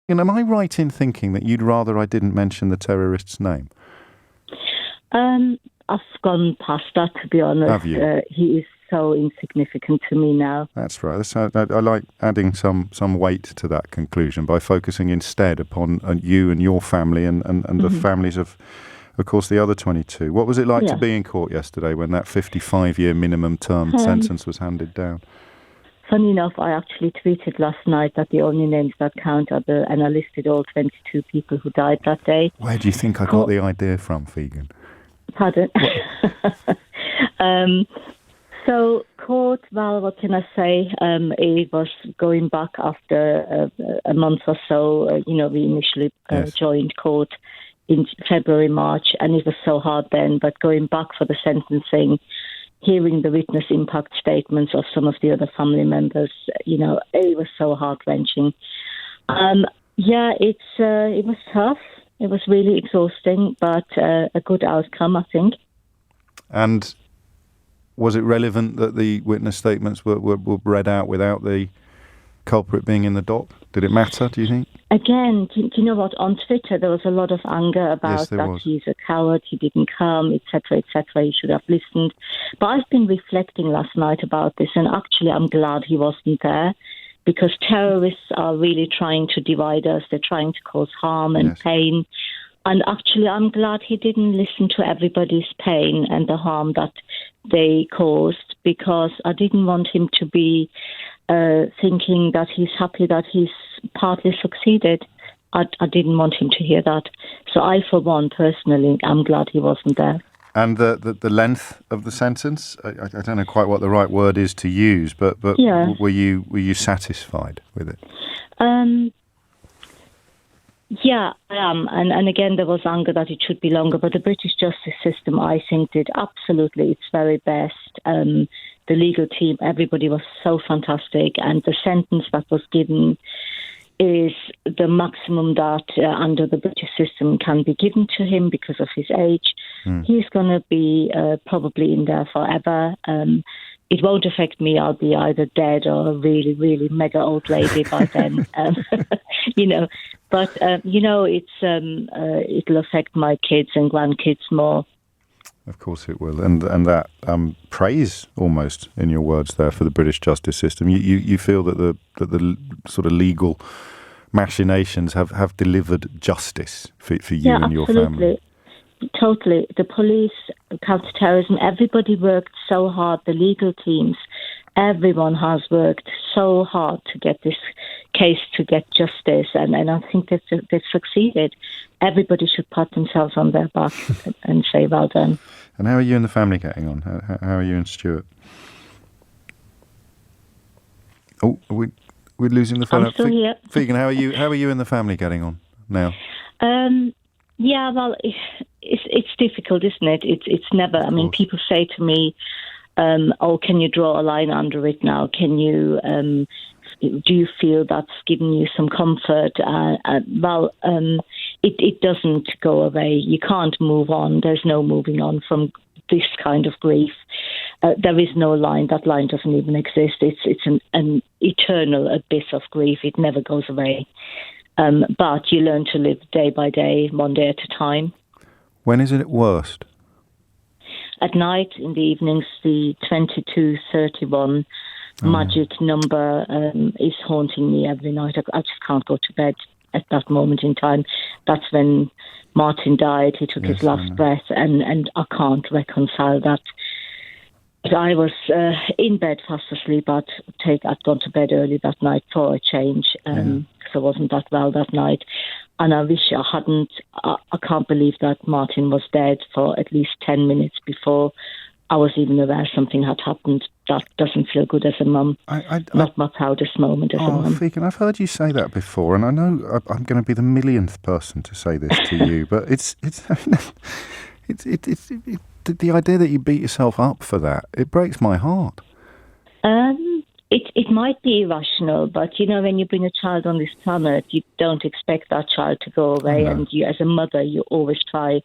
And am I right in thinking that you'd rather I didn't mention the terrorist's name? I've gone past that, to be honest. Have you? He is so insignificant to me now. That's right. I like adding some weight to that conclusion by focusing instead upon you and your family and the families of course, the other 22. What was it like to be in court yesterday when that 55-year minimum term sentence was handed down? Funny enough, I actually tweeted last night that the only names that count are and I listed all 22 people who died that day. Where do you think I got the idea from, Figen? Pardon? So, court, well, what can I say? It was going back after a month or so. We initially joined court in February, March, and it was so hard then. But going back for the sentencing, hearing the witness impact statements of some of the other family members, it was so heart-wrenching. It was tough. It was really exhausting, but a good outcome, I think. And was it relevant that the witness statements were read out without the culprit being in the dock? Did it matter, do you think? Again, do you know what? On Twitter, there was a lot of anger about he's a coward, he didn't come, etc., he should have listened. But I've been reflecting last night about this, and actually I'm glad he wasn't there, because terrorists are really trying to divide us. They're trying to cause harm and pain. And actually, I'm glad he didn't listen to everybody's pain and the harm that they caused, because I didn't want him to be thinking that he's happy that he's partly succeeded. I didn't want him to hear that. So I, for one, personally, I'm glad he wasn't there. And the length of the sentence, I don't know quite what the right word is to use, but were you satisfied with it? Yeah, I am. And again, there was anger that it should be longer, but the British justice system, I think, did absolutely its very best. The legal team, everybody was so fantastic, and the sentence that was given is the maximum that under the British system can be given to him because of his age. He's going to be probably in there forever. It won't affect me. I'll be either dead or a really, really mega old lady by then. But it'll affect my kids and grandkids more. Of course it will, and that praise almost in your words there for the British justice system. You feel that the sort of legal machinations have delivered justice for you and your family. Totally. The police, counter-terrorism, everybody worked so hard. The legal teams, everyone has worked so hard to get this case, to get justice, and I think they've succeeded. Everybody should pat themselves on their back and say well done. And how are you and the family getting on? How are you and Stuart? Oh, we're losing the phone. I'm still here. Figen, how are you and the family getting on now? Yeah, well, it's difficult, isn't it? It's never. I mean, people say to me, can you draw a line under it now? Can you? Do you feel that's given you some comfort? It doesn't go away. You can't move on. There's no moving on from this kind of grief. There is no line. That line doesn't even exist. It's an eternal abyss of grief. It never goes away. But you learn to live day by day, one day at a time. When is it at worst? At night, in the evenings, the 22:31 magic number is haunting me every night. I just can't go to bed at that moment in time. That's when Martyn died. He took his last breath, and I can't reconcile that. I was in bed fast asleep. I'd gone to bed early that night for a change, because I wasn't that well that night. And I wish I hadn't. I can't believe that Martyn was dead for at least 10 minutes before I was even aware something had happened. That doesn't feel good as a mum. Not my proudest moment as a mum. Figen, I've heard you say that before, and I know I'm going to be the millionth person to say this to you, but it's the idea that you beat yourself up for that. It breaks my heart. It might be irrational, but when you bring a child on this planet, you don't expect that child to go away, and you, as a mother, you always try,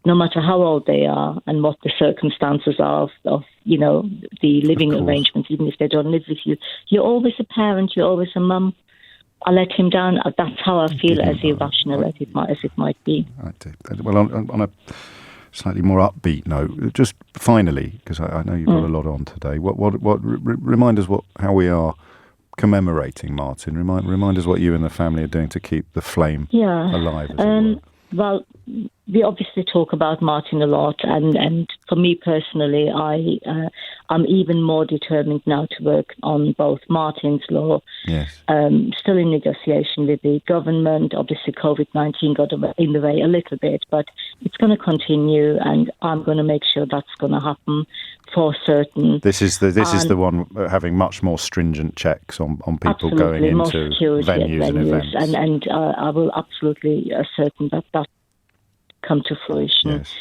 no matter how old they are and what the circumstances are of the living arrangements, even if they don't live with you. You're always a parent, you're always a mum. I let him down. That's how I feel, as irrational as it might be. I do. Well, on a slightly more upbeat note, just finally, because I know you've got a lot on today. Remind us how we are commemorating Martyn. Remind us what you and the family are doing to keep the flame alive. As it were. Well, we obviously talk about Martyn a lot, and for me personally, I'm even more determined now to work on both Martyn's law. Yes. Still in negotiation with the government. Obviously, COVID-19 got in the way a little bit, but it's going to continue, and I'm going to make sure that's going to happen for certain. This is the one having much more stringent checks on people going into venues and events. And I will absolutely certain that come to fruition. Yes.